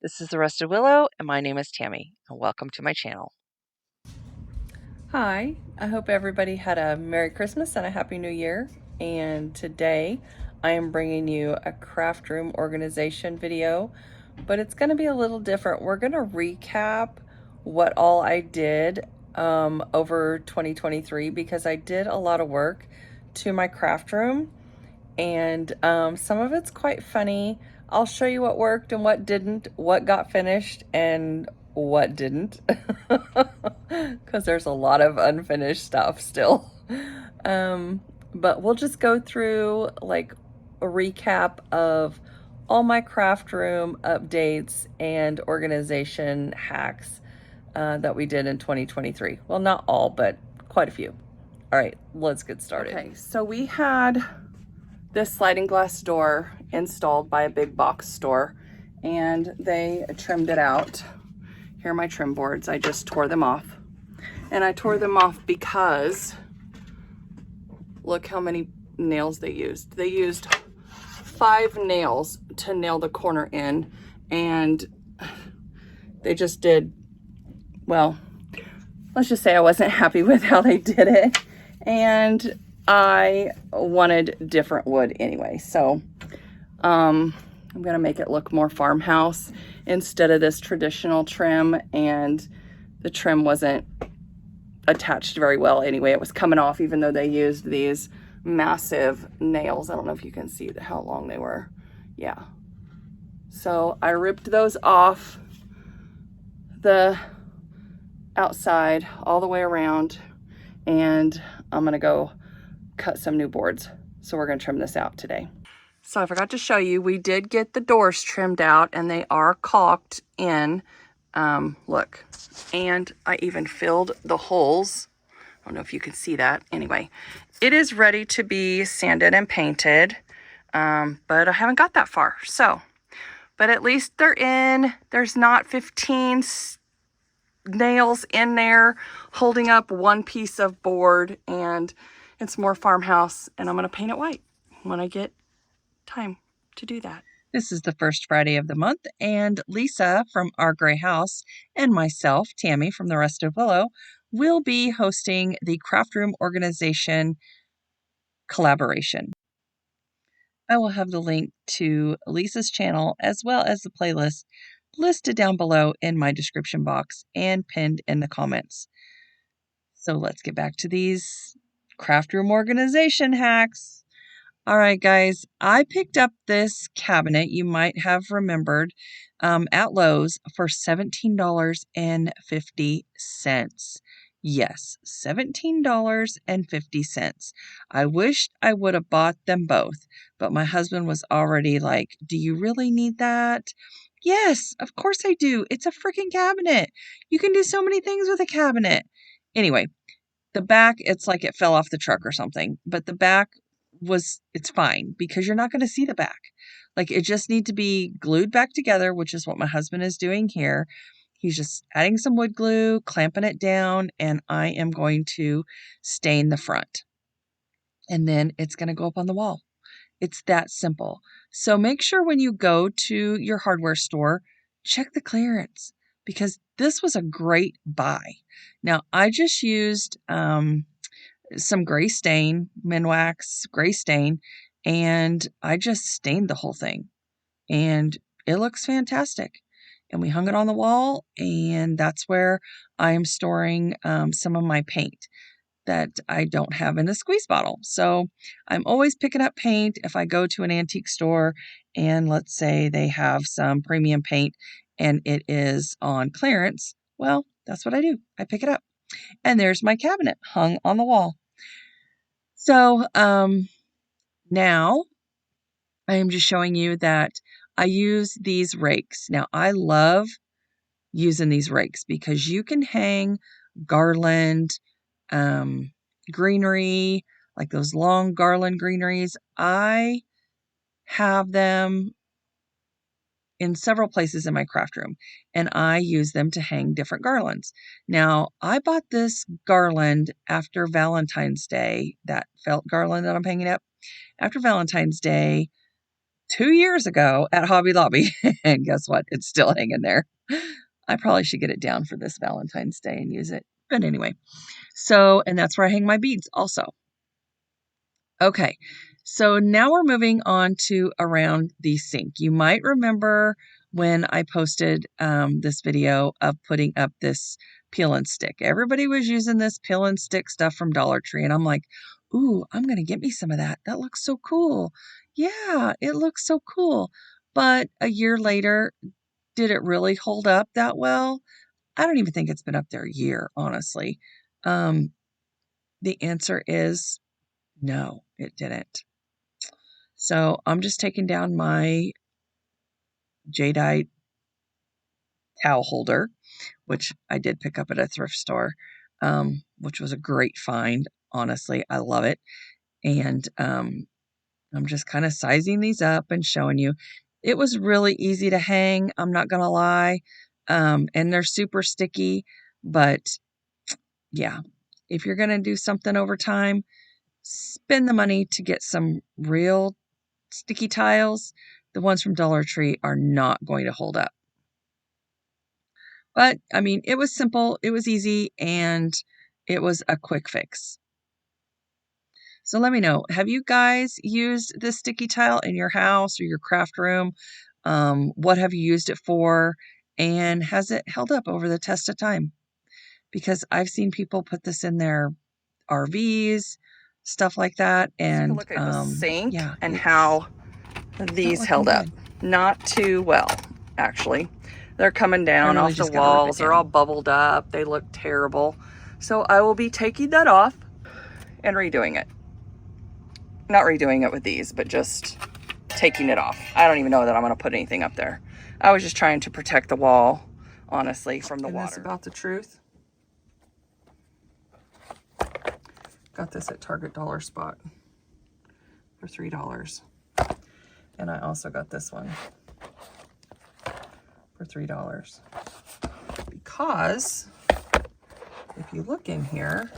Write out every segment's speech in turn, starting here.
This is the Rusted Willow, and my name is Tammy, and welcome to my channel. Hi, I hope everybody had a Merry Christmas and a Happy New Year. And today I am bringing you a craft room organization video, but it's going to be a little different. We're going to recap what all I did over 2023 because I did a lot of work to my craft room, and some of it's quite funny. I'll show you what worked and what didn't, what got finished and what didn't, because there's a lot of unfinished stuff still. But we'll just go through like a recap of all my craft room updates and organization hacks that we did in 2023. Well, not all, but quite a few. All right, let's get started. Okay, so we had this sliding glass door installed by a big box store, and they trimmed it out. Here are my trim boards. I just tore them off. And I tore them off because look how many nails they used. They used 5 nails to nail the corner in, and they just did, well, let's just say I wasn't happy with how they did it, and I wanted different wood anyway. So I'm gonna make it look more farmhouse instead of this traditional trim, and the trim wasn't attached very well anyway. It was coming off even though they used these massive nails. I don't know if you can see how long they were. Yeah. So I ripped those off the outside all the way around, and I'm gonna go cut some new boards. So we're gonna trim this out today. So I forgot to show you, we did get the doors trimmed out and they are caulked in. Look, and I even filled the holes. I don't know if you can see that. Anyway, it is ready to be sanded and painted, but I haven't got that far. So, but at least they're in. There's not 15 nails in there holding up one piece of board, and it's more farmhouse, and I'm going to paint it white when I get time to do that. This is the first Friday of the month, and Lisa from Our Gray House and myself, Tammy from the Rusted Willow, will be hosting the craft room organization collaboration. I will have the link to Lisa's channel as well as the playlist listed down below in my description box and pinned in the comments. So let's get back to these craft room organization hacks. All right, guys, I picked up this cabinet, you might have remembered, at Lowe's for $17.50. Yes, $17.50. I wished I would have bought them both, but my husband was already like, "Do you really need that?" Yes, of course I do. It's a freaking cabinet. You can do so many things with a cabinet. Anyway, the back, it's like it fell off the truck or something, but the back it's fine because you're not going to see the back. Like, it just need to be glued back together, which is what my husband is doing here. He's just adding some wood glue, clamping it down, and I am going to stain the front. And then it's going to go up on the wall. It's that simple. So make sure when you go to your hardware store, check the clearance, because this was a great buy. Now, I just used some gray stain, Minwax gray stain, and I just stained the whole thing, and it looks fantastic. And we hung it on the wall, and that's where I am storing some of my paint that I don't have in a squeeze bottle. So I'm always picking up paint if I go to an antique store and let's say they have some premium paint and it is on clearance. Well, that's what I do. I pick it up. And there's my cabinet hung on the wall. So now I am just showing you that I use these rakes. Now I love using these rakes because you can hang garland, greenery, like those long garland greeneries. I have them in several places in my craft room, and I use them to hang different garlands. Now, I bought this garland after Valentine's Day, that felt garland that I'm hanging up. After Valentine's Day, 2 years ago at Hobby Lobby. And guess what? It's still hanging there. I probably should get it down for this Valentine's Day and use it. But anyway, so, and that's where I hang my beads also. Okay, so now we're moving on to around the sink. You might remember when I posted this video of putting up this peel and stick. Everybody was using this peel and stick stuff from Dollar Tree, and I'm like, ooh, I'm going to get me some of that. That looks so cool. Yeah, it looks so cool. But a year later, did it really hold up that well? I don't even think it's been up there a year, honestly. The answer is no, it didn't. So I'm just taking down my jadeite towel holder, which I did pick up at a thrift store, which was a great find. Honestly, I love it. And I'm just kind of sizing these up and showing you. It was really easy to hang, I'm not going to lie. And they're super sticky, but yeah, if you're going to do something over time, spend the money to get some real sticky tiles. The ones from Dollar Tree are not going to hold up. But I mean, it was simple, it was easy, and it was a quick fix. So let me know, have you guys used this sticky tile in your house or your craft room? What have you used it for? And has it held up over the test of time? Because I've seen people put this in their RVs, stuff like that. And look at the sink, yeah, and how these held up. Not too well, actually. They're coming down off the walls. They're all bubbled up. They look terrible. So I will be taking that off and redoing it. Not redoing it with these, but just taking it off. I don't even know that I'm going to put anything up there. I was just trying to protect the wall, honestly, from the water. That's about the truth. Got this at Target Dollar Spot for $3. And I also got this one for $3. Because if you look in here,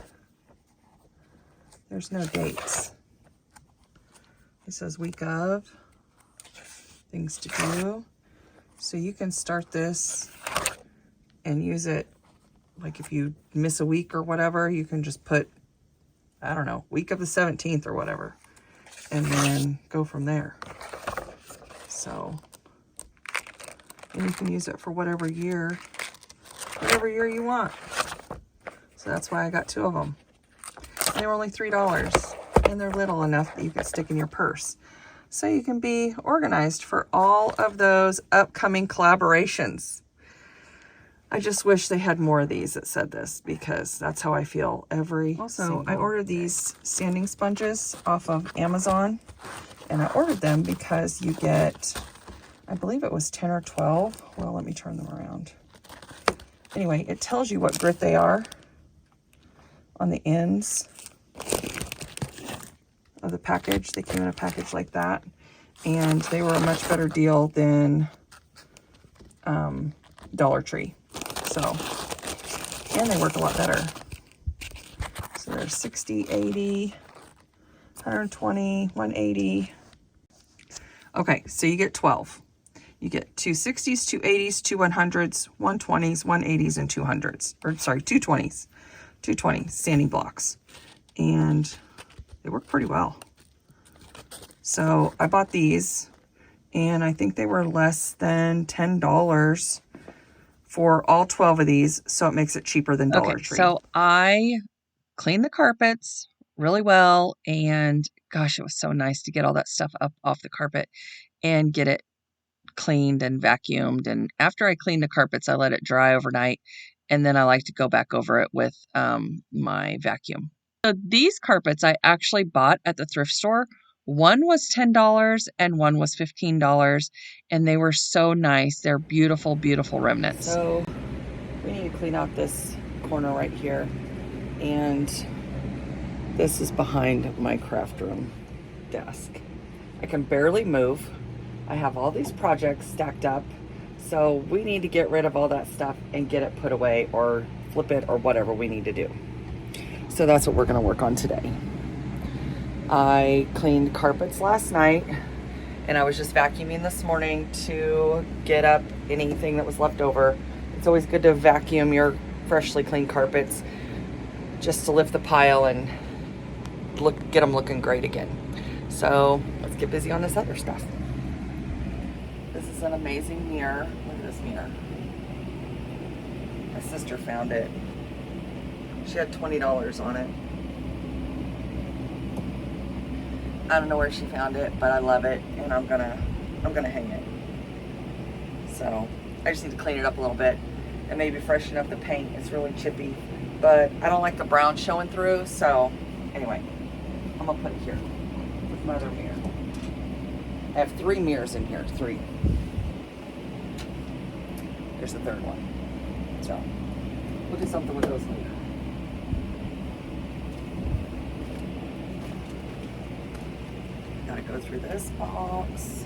there's no dates. It says week of, things to do. So you can start this and use it, like if you miss a week or whatever, you can just put, I don't know, week of the 17th or whatever, and then go from there. So, and you can use it for whatever year you want. So that's why I got 2 of them. And they were only $3, and they're little enough that you can stick in your purse. So you can be organized for all of those upcoming collaborations. I just wish they had more of these that said this, because that's how I feel every Also, I ordered these sanding sponges off of Amazon, and I ordered them because you get, I believe it was 10 or 12. Well, let me turn them around. Anyway, it tells you what grit they are on the ends of the package. They came in a package like that, and they were a much better deal than Dollar Tree. So, and they work a lot better. So there's 60, 80, 120, 180. Okay, so you get 12. You get 2 60s, 2 80s, 2 100s, 120s, 180s, and 200s. Or sorry, 220s. 220 sanding blocks. And they work pretty well. So I bought these, and I think they were less than $10 for all 12 of these, so it makes it cheaper than Dollar Tree. So I cleaned the carpets really well, and gosh, it was so nice to get all that stuff up off the carpet and get it cleaned and vacuumed. And after I cleaned the carpets, I let it dry overnight, and then I like to go back over it with my vacuum. So these carpets I actually bought at the thrift store. One was $10 and one was $15, and they were so nice. They're beautiful, beautiful remnants. So we need to clean out this corner right here, and this is behind my craft room desk. I can barely move. I have all these projects stacked up, so we need to get rid of all that stuff and get it put away or flip it or whatever we need to do. So that's what we're going to work on today. I cleaned carpets last night, and I was just vacuuming this morning to get up anything that was left over. It's always good to vacuum your freshly cleaned carpets just to lift the pile and get them looking great again. So let's get busy on this other stuff. This is an amazing mirror. Look at this mirror. My sister found it. She had $20 on it. I don't know where she found it, but I love it, and I'm gonna hang it. So I just need to clean it up a little bit and maybe freshen up the paint. It's really chippy, but I don't like the brown showing through. So anyway, I'm gonna put it here with my other mirror. I have 3 mirrors in here. 3. There's the 3rd one. So we'll do something with those later. Gotta go through this box.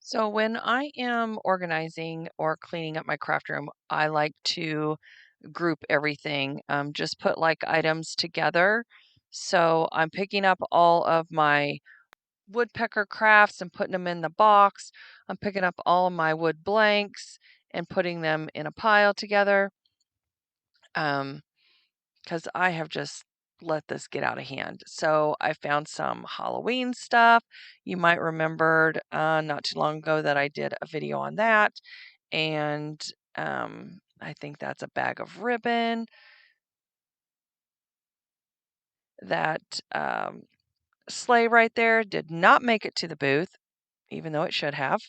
So when I am organizing or cleaning up my craft room, I like to group everything, just put like items together. So I'm picking up all of my woodpecker crafts and putting them in the box. I'm picking up all of my wood blanks and putting them in a pile together. Because I have just let this get out of hand. So I found some Halloween stuff. You might remembered not too long ago that I did a video on that. And I think that's a bag of ribbon. That sleigh right there did not make it to the booth, even though it should have.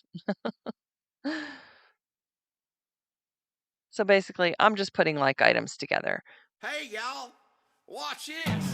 So basically, I'm just putting like items together. Hey, y'all, watch this.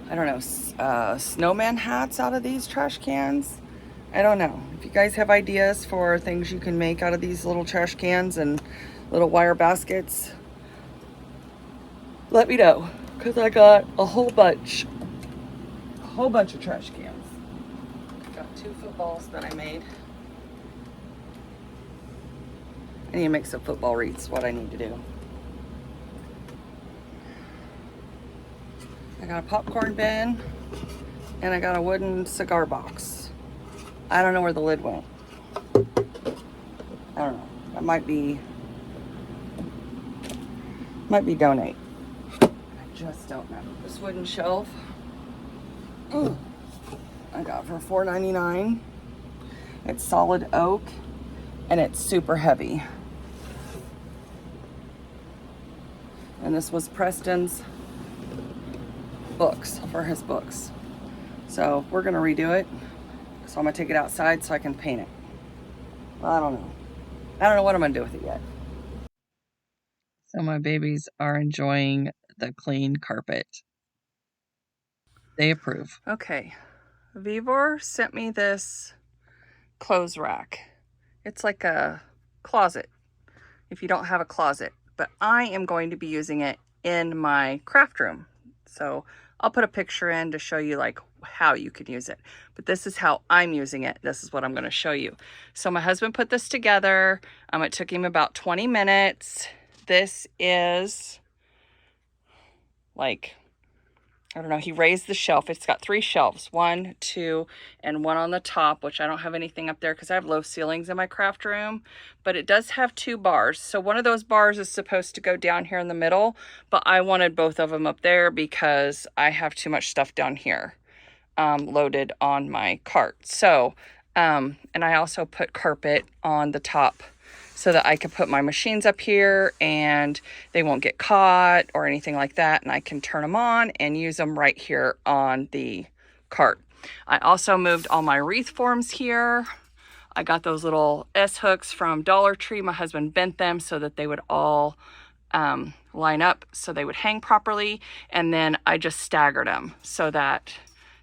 I don't know, snowman hats out of these trash cans. I don't know. If you guys have ideas for things you can make out of these little trash cans and little wire baskets, let me know, because I got a whole bunch of trash cans. Got 2 footballs that I made. I need to make some football wreaths, what I need to do. I got a popcorn bin, and I got a wooden cigar box. I don't know where the lid went. I don't know. That might be donate. I just don't know. This wooden shelf, I got for $4.99. It's solid oak, and it's super heavy. And this was Preston's books, for his books. So we're gonna redo it. So I'm gonna take it outside so I can paint it. Well, I don't know what I'm gonna do with it yet. So my babies are enjoying the clean carpet. They approve. Okay, Vivor sent me this clothes rack. It's like a closet if you don't have a closet, but I am going to be using it in my craft room. So I'll put a picture in to show you like how you can use it. But this is how I'm using it. This is what I'm going to show you. So my husband put this together. It took him about 20 minutes. This is like, I don't know, he raised the shelf. It's got 3 shelves, 1, 2, and 1 on the top, which I don't have anything up there because I have low ceilings in my craft room, but it does have 2 bars. So one of those bars is supposed to go down here in the middle, but I wanted both of them up there because I have too much stuff down here loaded on my cart. So, and I also put carpet on the top so that I could put my machines up here and they won't get caught or anything like that. And I can turn them on and use them right here on the cart. I also moved all my wreath forms here. I got those little S hooks from Dollar Tree. My husband bent them so that they would all line up so they would hang properly, and then I just staggered them so that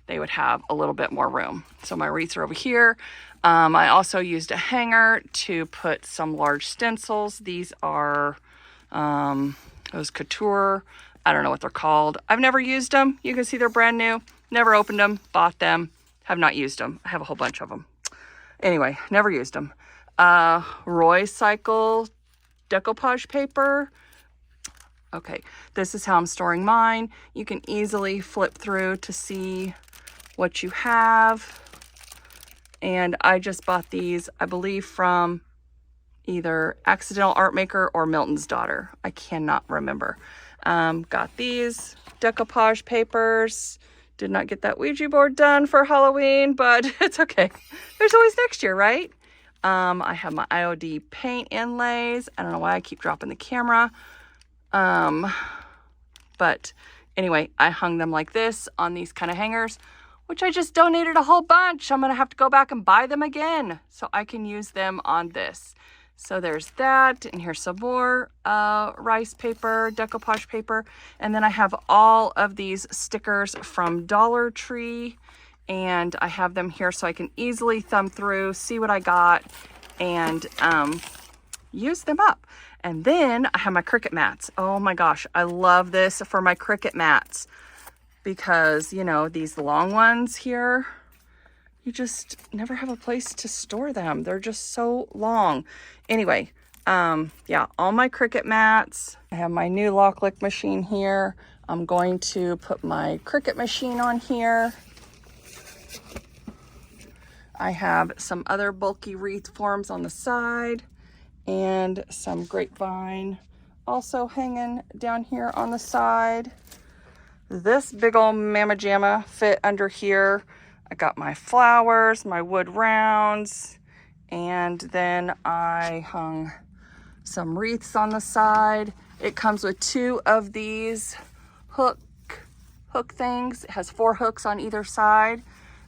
they would have a little bit more room. So my wreaths are over here. I also used a hanger to put some large stencils. These are those Couture. I don't know what they're called. I've never used them. You can see they're brand new. Never opened them, bought them, have not used them. I have a whole bunch of them. Anyway, never used them. Roycycle decoupage paper. Okay, this is how I'm storing mine. You can easily flip through to see what you have. And I just bought these, I believe, from either Accidental Art Maker or Milton's Daughter. I cannot remember. Got these decoupage papers. Did not get that Ouija board done for Halloween, but it's okay. There's always next year, right? I have my IOD paint inlays. I don't know why I keep dropping the camera. But anyway, I hung them like this on these kind of hangers, which I just donated a whole bunch. I'm gonna have to go back and buy them again so I can use them on this. So there's that, and here's some more rice paper, decoupage paper. And then I have all of these stickers from Dollar Tree, and I have them here so I can easily thumb through, see what I got, and use them up. And then I have my Cricut mats. Oh my gosh, I love this for my Cricut mats because, you know, these long ones here, you just never have a place to store them. They're just so long. Anyway, yeah, all my Cricut mats. I have my new Locklick machine here. I'm going to put my Cricut machine on here. I have some other bulky wreath forms on the side and some grapevine also hanging down here on the side. This big old Mama Jamma fit under here. I got my flowers, my wood rounds, and then I hung some wreaths on the side. It comes with 2 of these hook things. It has 4 hooks on either side.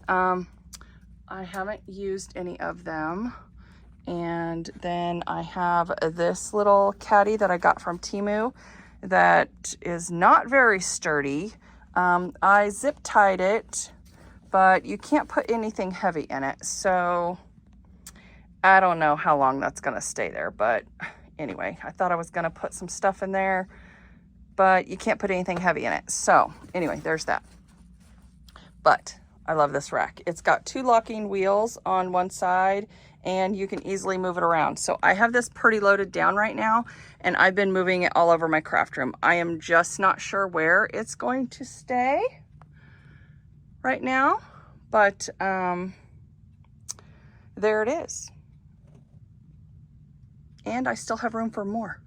I haven't used any of them. And then I have this little caddy that I got from Temu that is not very sturdy. I zip tied it, but you can't put anything heavy in it. So I don't know how long that's gonna stay there, but anyway, I thought I was gonna put some stuff in there, but you can't put anything heavy in it. So anyway, there's that. But I love this rack. It's got 2 locking wheels on one side, and you can easily move it around. So I have this pretty loaded down right now, and I've been moving it all over my craft room. I am just not sure where it's going to stay right now, but there it is. And I still have room for more.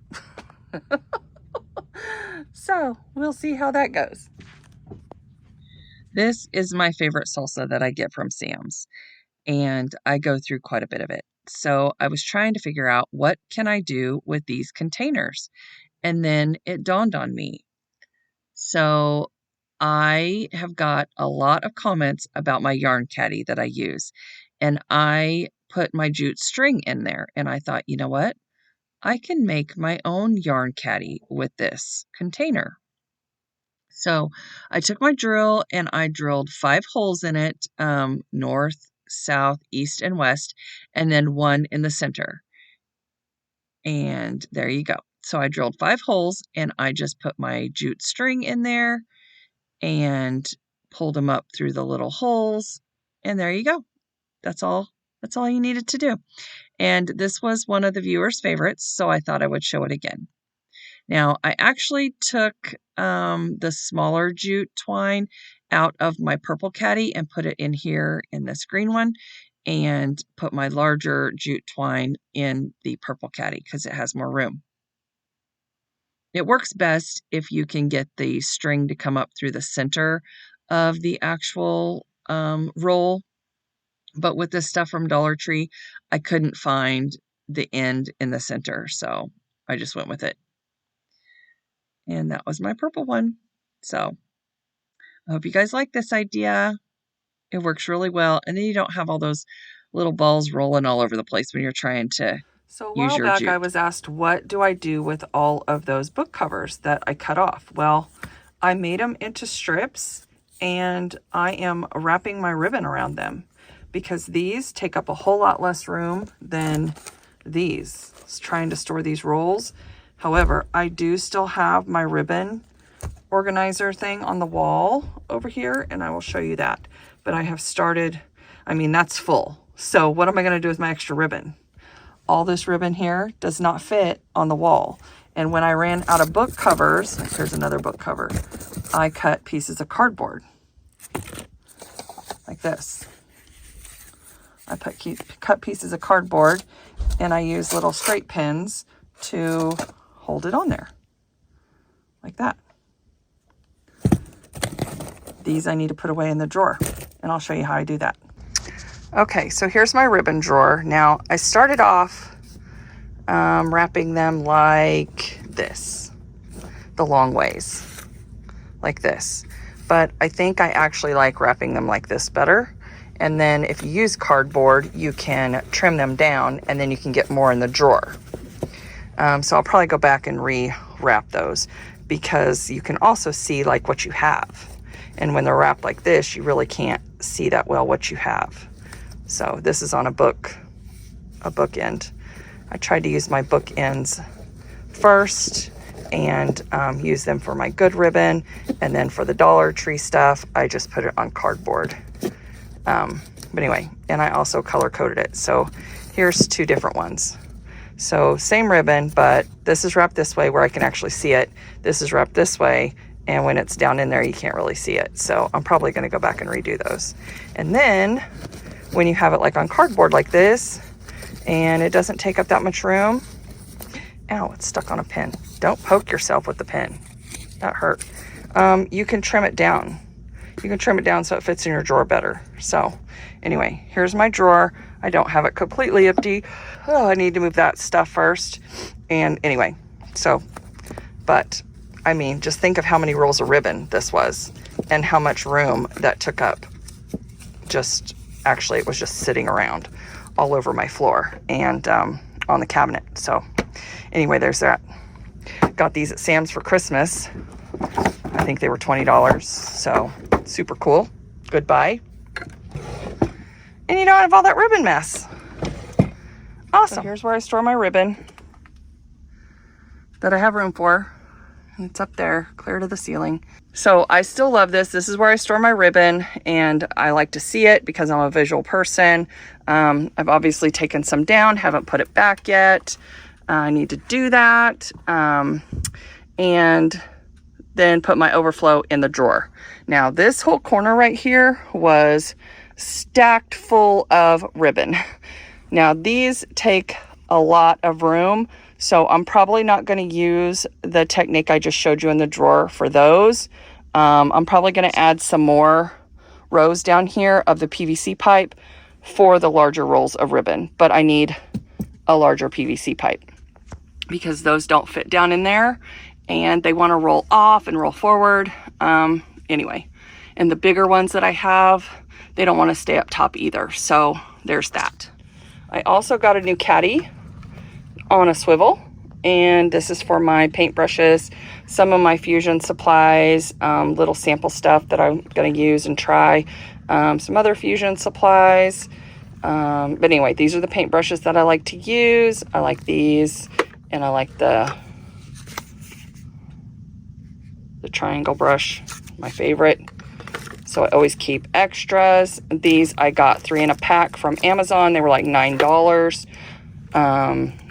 So we'll see how that goes. This is my favorite salsa that I get from Sam's, and I go through quite a bit of it. So I was trying to figure out what can I do with these containers, and then it dawned on me. So I have got a lot of comments about my yarn caddy that I use, and I put my jute string in there, and I thought, you know what? I can make my own yarn caddy with this container. So I took my drill and I drilled 5 holes in it, north, south, east, and west, and then 1 in the center. And there you go. So I drilled 5 holes and I just put my jute string in there and pulled them up through the little holes. And there you go. That's all you needed to do. And this was one of the viewers' favorites, so I thought I would show it again. Now, I actually took the smaller jute twine out of my purple caddy and put it in here in this green one, and put my larger jute twine in the purple caddy because it has more room. It works best if you can get the string to come up through the center of the actual roll. But with this stuff from Dollar Tree, I couldn't find the end in the center, so I just went with it. And that was my purple one. So I hope you guys like this idea. It works really well. And then you don't have all those little balls rolling all over the place when you're trying to So a use while your back, jute. I was asked, what do I do with all of those book covers that I cut off? Well, I made them into strips, and I am wrapping my ribbon around them because these take up a whole lot less room than these. It's trying to store these rolls. However, I do still have my ribbon organizer thing on the wall over here, and I will show you that. But I have started, I mean, that's full. So what am I going to do with my extra ribbon? All this ribbon here does not fit on the wall. And when I ran out of book covers, here's another book cover, I cut pieces of cardboard like this. I cut pieces of cardboard, and I use little straight pins to hold it on there like that. These I need to put away in the drawer, and I'll show you how I do that. Okay, so here's my ribbon drawer. Now, I started off wrapping them like this, the long ways, like this. But I think I actually like wrapping them like this better. And then if you use cardboard, you can trim them down, and then you can get more in the drawer. So I'll probably go back and re-wrap those, because you can also see like what you have. And when they're wrapped like this, you really can't see that well what you have. So this is on a bookend. I tried to use my bookends first and use them for my good ribbon. And then for the Dollar Tree stuff, I just put it on cardboard. But anyway, and I also color coded it. So here's two different ones. So same ribbon, but this is wrapped this way where I can actually see it. This is wrapped this way, and when it's down in there, you can't really see it. So I'm probably going to go back and redo those. And then when you have it like on cardboard like this, and it doesn't take up that much room. Ow, it's stuck on a pin. Don't poke yourself with the pin. That hurt. You can trim it down. You can trim it down so it fits in your drawer better. So anyway, here's my drawer. I don't have it completely empty. Oh, I need to move that stuff first. And anyway, so, but I mean, just think of how many rolls of ribbon this was and how much room that took up. Actually, it was just sitting around all over my floor and on the cabinet. So anyway, there's that. Got these at Sam's for Christmas. I think they were $20. So super cool. Goodbye. And you don't have all that ribbon mess. Awesome. So here's where I store my ribbon that I have room for. And it's up there, clear to the ceiling. So I still love this. This is where I store my ribbon, and I like to see it because I'm a visual person. I've obviously taken some down, haven't put it back yet. I need to do that. And then put my overflow in the drawer. Now this whole corner right here was stacked full of ribbon. Now these take a lot of room, so I'm probably not going to use the technique I just showed you in the drawer for those. I'm probably going to add some more rows down here of the PVC pipe for the larger rolls of ribbon, but I need a larger PVC pipe because those don't fit down in there and they want to roll off and roll forward. Anyway, and the bigger ones that I have, they don't want to stay up top either. So there's that. I also got a new caddy on a swivel, and this is for my paintbrushes, some of my fusion supplies, little sample stuff that I'm going to use and try, some other fusion supplies. But anyway, these are the paintbrushes that I like to use. I like these, and I like the triangle brush, my favorite. So I always keep extras. These I got 3 in a pack from Amazon. They were like $9.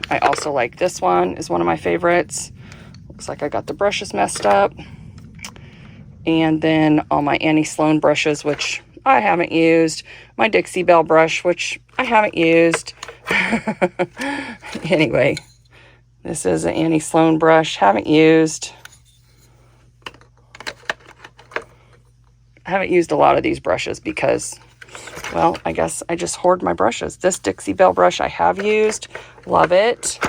I also like this one, is one of my favorites. Looks like I got the brushes messed up. And then all my Annie Sloan brushes, which I haven't used. My Dixie Belle brush, which I haven't used. Anyway, this is an Annie Sloan brush, haven't used. I haven't used a lot of these brushes because, well, I guess I just hoard my brushes. This Dixie Belle brush I have used. Love it.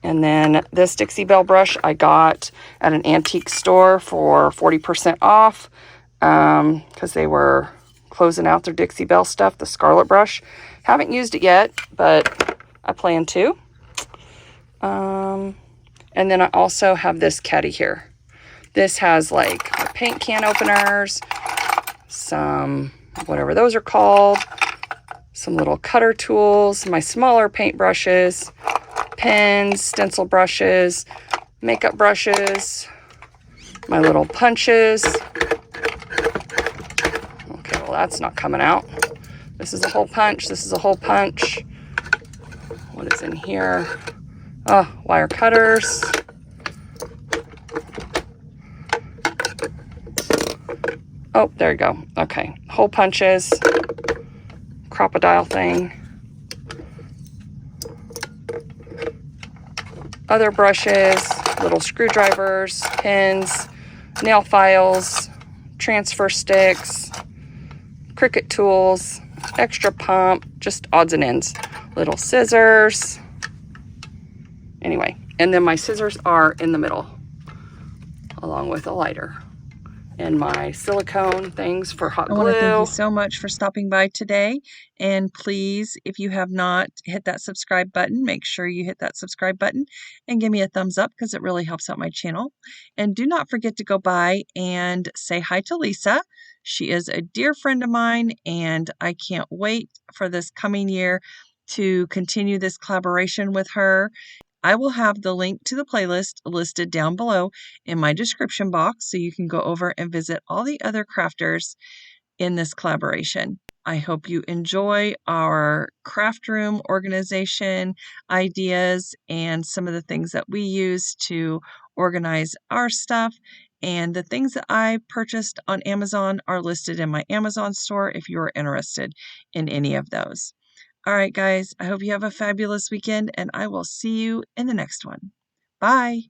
And then this Dixie Belle brush I got at an antique store for 40% off because they were closing out their Dixie Belle stuff, the Scarlet brush. Haven't used it yet, but I plan to. And then I also have this caddy here. This has like paint can openers, some, whatever those are called, some little cutter tools, my smaller paint brushes, pens, stencil brushes, makeup brushes, my little punches. Okay, well that's not coming out. This is a hole punch, this is a hole punch. What is in here? Oh, wire cutters. Oh, there you go. Okay, hole punches, crocodile thing. Other brushes, little screwdrivers, pins, nail files, transfer sticks, Cricut tools, extra pump, just odds and ends. Little scissors. Anyway, and then my scissors are in the middle, along with a lighter. And my silicone things for hot glue. I want to thank you so much for stopping by today. And please, if you have not hit that subscribe button, make sure you hit that subscribe button and give me a thumbs up because it really helps out my channel. And do not forget to go by and say hi to Lisa. She is a dear friend of mine, and I can't wait for this coming year to continue this collaboration with her. I will have the link to the playlist listed down below in my description box so you can go over and visit all the other crafters in this collaboration. I hope you enjoy our craft room organization ideas and some of the things that we use to organize our stuff. And the things that I purchased on Amazon are listed in my Amazon store if you are interested in any of those. All right, guys, I hope you have a fabulous weekend, and I will see you in the next one. Bye.